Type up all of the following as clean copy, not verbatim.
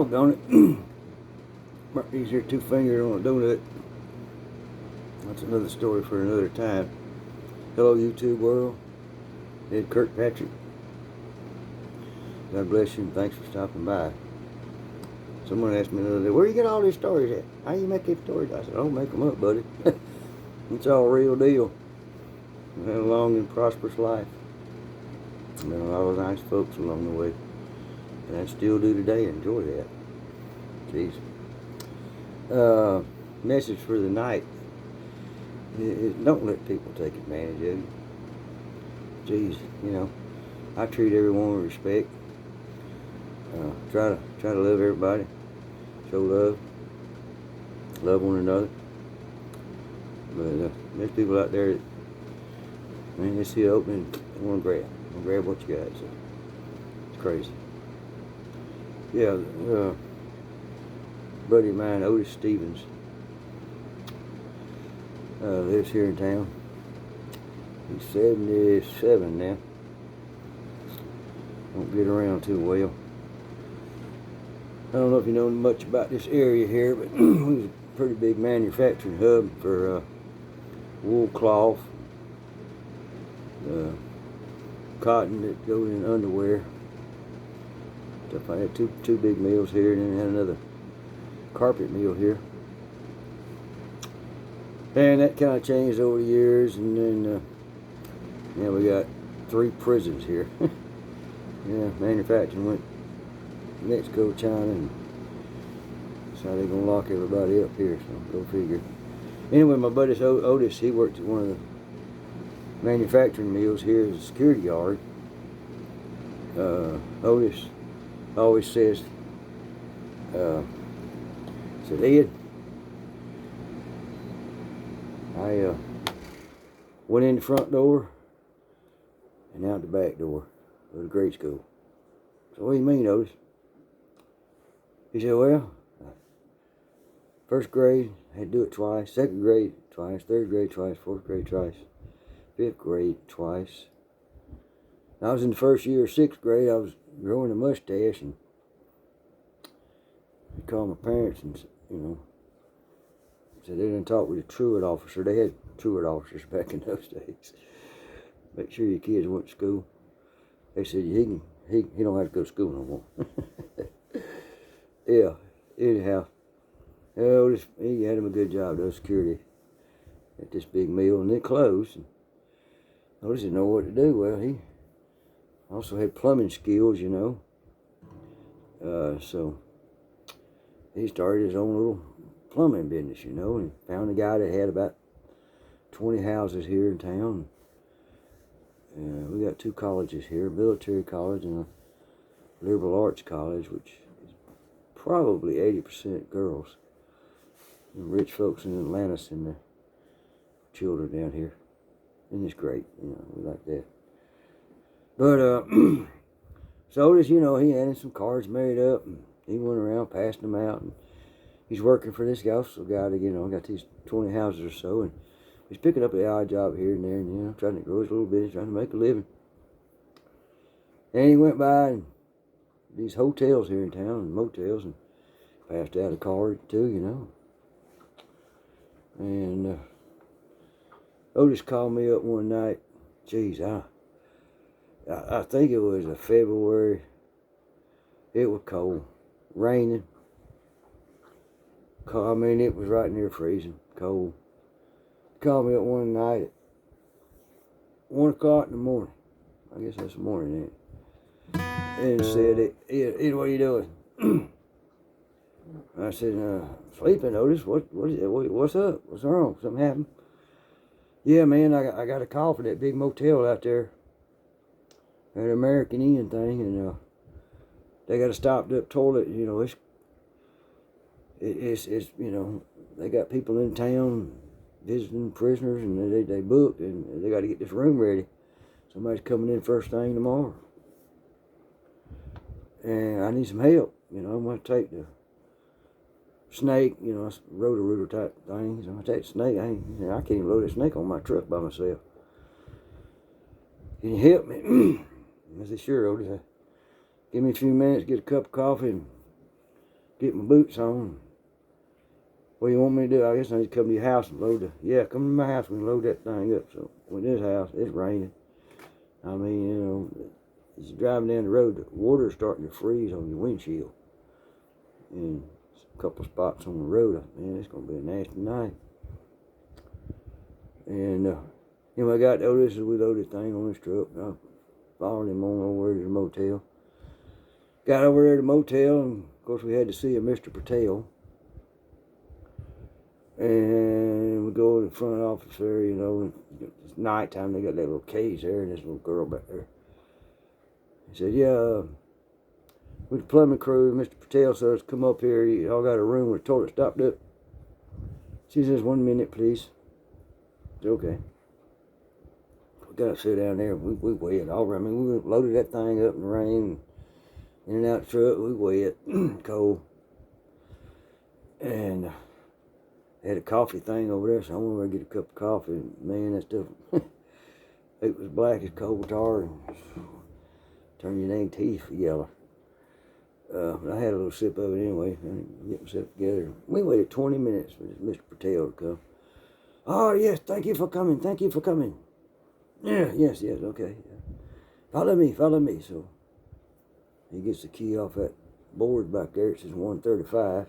Doggone it. Mark these here 2 fingers on a donut. That's another story for another time. Hello, YouTube world. Ed Kirkpatrick. God bless you and thanks for stopping by. Someone asked me the other day, where you get all these stories at? How you make these stories? I said, I don't make them up, buddy. It's all real deal. I had a long and prosperous life. I met a lot of nice folks along the way. And I still do today. Enjoy that. Jeez. Message for the night is don't let people take advantage of you. Jeez, you know, I treat everyone with respect. Try to love everybody. Show love one another. But there's people out there that, man, they see it opening, they want to grab what you got. So it's crazy. Yeah, buddy of mine, Otis Stevens, lives here in town. He's 77 now. Don't get around too well. I don't know if you know much about this area here, but it was a pretty big manufacturing hub for wool cloth, cotton that goes in underwear. I had two big mills here, and then had another carpet mill here. And that kind of changed over the years, and then yeah, we got 3 prisons here. Yeah, manufacturing went Mexico, China, and so they're gonna lock everybody up here. So go figure. Anyway, my buddy Otis, he worked at one of the manufacturing mills here as a security guard. Otis always says, said, Ed, I went in the front door and out the back door of the grade school. So what do you mean, Otis? He said, well, 1st grade, I had to do it twice. 2nd grade, twice. 3rd grade, twice. 4th grade, twice. 5th grade, twice. I was in the 1st year of 6th grade. I was growing a mustache, and I called my parents and, you know, said they didn't talk with a truant officer. They had truant officers back in those days. Make sure your kids went to school. They said he don't have to go to school no more. Yeah, anyhow. He had him a good job, though, security at this big mill, and it closed. And Otis didn't know what to do. Well, he also had plumbing skills, you know. So he started his own little plumbing business, you know, and found a guy that had about 20 houses here in town. We got 2 colleges here, a military college and a liberal arts college, which is probably 80% girls. And rich folks in Atlanta send their children down here. And it's great, you know, we like that. But, so Otis, you know, he had some cards made up, and he went around passing them out, and he's working for this guy, also guy that, you know, got these 20 houses or so, and he's picking up an odd job here and there, and, you know, trying to grow his little business, trying to make a living. And he went by these hotels here in town, and motels, and passed out a card too, you know. And Otis called me up one night. Geez, I think it was a February. It was cold, raining. I mean, it was right near freezing, cold. He called me up one night at 1 o'clock in the morning. I guess that's the morning then. And said, Ed, what are you doing? I said, sleeping, Otis. What's up? What's wrong? Something happened? Yeah, man, I got a call for that big motel out there. That American Inn thing, and they got a stopped up toilet. You know, it's you know, they got people in town visiting prisoners, and they booked, and they got to get this room ready. Somebody's coming in first thing tomorrow, and I need some help. You know, I'm going to take the snake, you know, rotor type things. I'm going to take the snake. I can't even load that snake on my truck by myself. Can you help me? I said, sure, Otis. Give me a few minutes, get a cup of coffee, and get my boots on. What do you want me to do? I guess I need to come to your house and load the... Yeah, come to my house and load that thing up. So, with this house, it's raining. I mean, you know, as you're driving down the road, the water's starting to freeze on your windshield. And a couple spots on the road. Man, it's going to be a nasty night. And, you know, I got Otis, we loaded the thing on this truck. I followed him on over to the motel. Got over there to the motel, and of course we had to see a Mr. Patel. And we go to the front office there, you know, it's nighttime, they got that little cage there, and this little girl back there. He said, yeah, with the plumbing crew, Mr. Patel says, come up here, y'all got a room with the toilet stopped up. She says, 1 minute, please. I said, okay. We got to sit down there, we wet all around. I mean, we loaded that thing up in the rain, in and out the truck, we wet, cold. And had a coffee thing over there, so I went over and get a cup of coffee. And man, that stuff, it was black as coal tar and turn your dang teeth yellow. But I had a little sip of it anyway, and get myself together. We waited 20 minutes for Mr. Patel to come. Oh, yes, thank you for coming, thank you for coming. Yeah, yes, okay. Follow me. So he gets the key off that board back there. It says 135.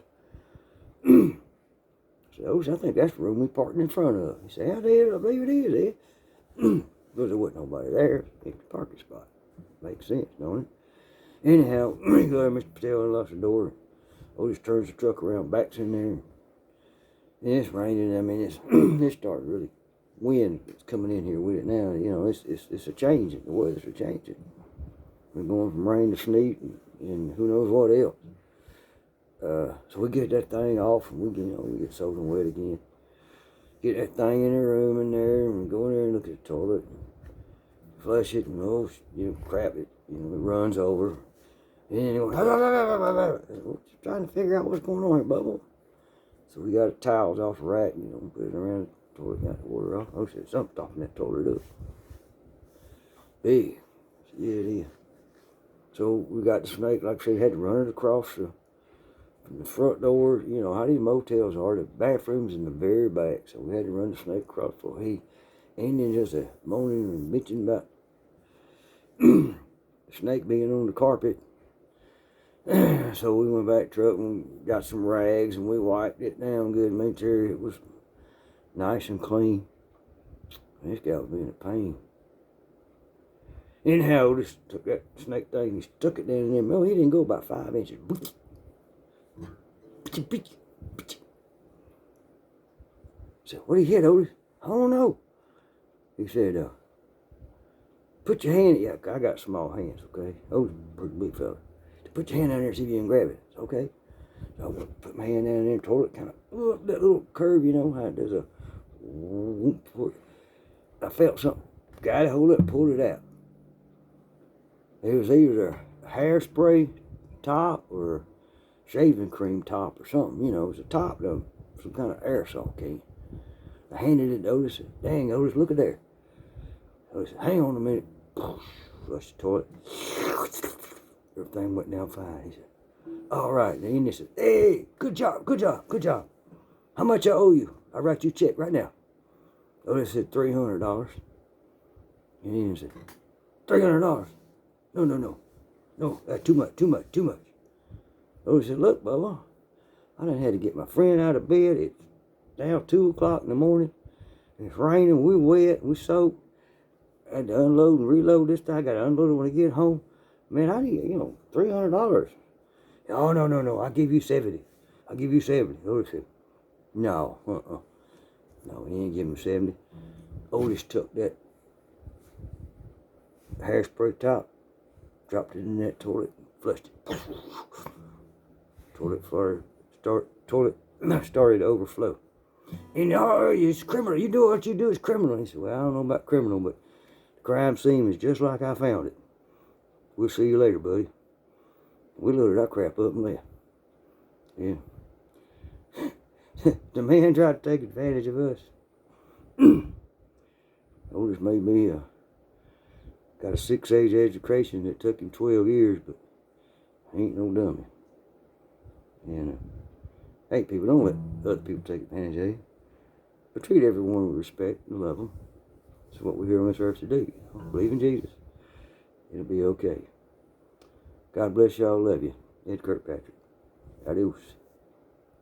So I think that's the room we parked in front of. He said, I believe it is, because there wasn't nobody there. It's a parking spot. Makes sense, don't it? Anyhow, we go there, Mr. Patel unlocks the door. Otis turns the truck around, backs in there. And it's raining. I mean, it's starting really. Wind is coming in here with it now. You know, it's a change. The weather's a changing. We're going from rain to sleet and who knows what else. So we get that thing off, and we get soaking wet again. Get that thing in the room in there, and go in there and look at the toilet, and flush it, and crap it, it runs over. And then it goes, trying to figure out what's going on here, Bubble. So we got the towels off the rack, put it around the toilet, got the water off. Oh shit, something's stopping that toilet up. Big. Yeah, it is. So we got the snake, like I said, had to run it across from the front door. You know how these motels are, the bathroom's in the very back, so we had to run the snake across the floor. And then just a moaning and bitching about the snake being on the carpet. So we went back to the truck and got some rags, and we wiped it down good, made sure it was nice and clean. This guy was being a pain. Anyhow, Otis took that snake thing, he stuck it down in there. No, he didn't go about 5 inches. So, what did he hit, Otis? I don't know. He said, put your hand, yeah, I got small hands, okay? Otis is a pretty big fella. Put your hand down there and see if you can grab it. Okay? So I put my hand down there and told it kind of up that little curve, how it does a whoop. I felt something. Got it, hold it, pulled it out. It was either a hairspray top or shaving cream top or something. It was a top of some kind of aerosol can. I handed it to Otis. Said, dang, Otis, look at there. Otis said, hang on a minute. Flushed the toilet. Everything went down fine. He said, all right. Then he said, hey, good job. How much I owe you? I'll write you a check right now. Otis said, $300. And he said, $300? No, that's too much. Otis said, look, Bubba, I done had to get my friend out of bed. It's now 2 o'clock in the morning. And it's raining, we wet, we soaked. I had to unload and reload this thing. I got to unload it when I get home. Man, I need, $300. Oh, no, I'll give you 70. Otis said, no, No, he ain't giving him 70. Otis took that hairspray top, dropped it in that toilet, flushed it. Toilet started to overflow. And it's criminal. You do what you do is criminal. He said, well, I don't know about criminal, but the crime scene is just like I found it. We'll see you later, buddy. We loaded our crap up and left. Yeah. The man tried to take advantage of us. Otis made me got a 6-age education that took him 12 years, but he ain't no dummy. And hey, people, don't let other people take advantage of you, but treat everyone with respect and love them. That's what we're here on this earth to do. Believe in Jesus. It'll be okay. God bless y'all. Love you. Ed Kirkpatrick. Adios.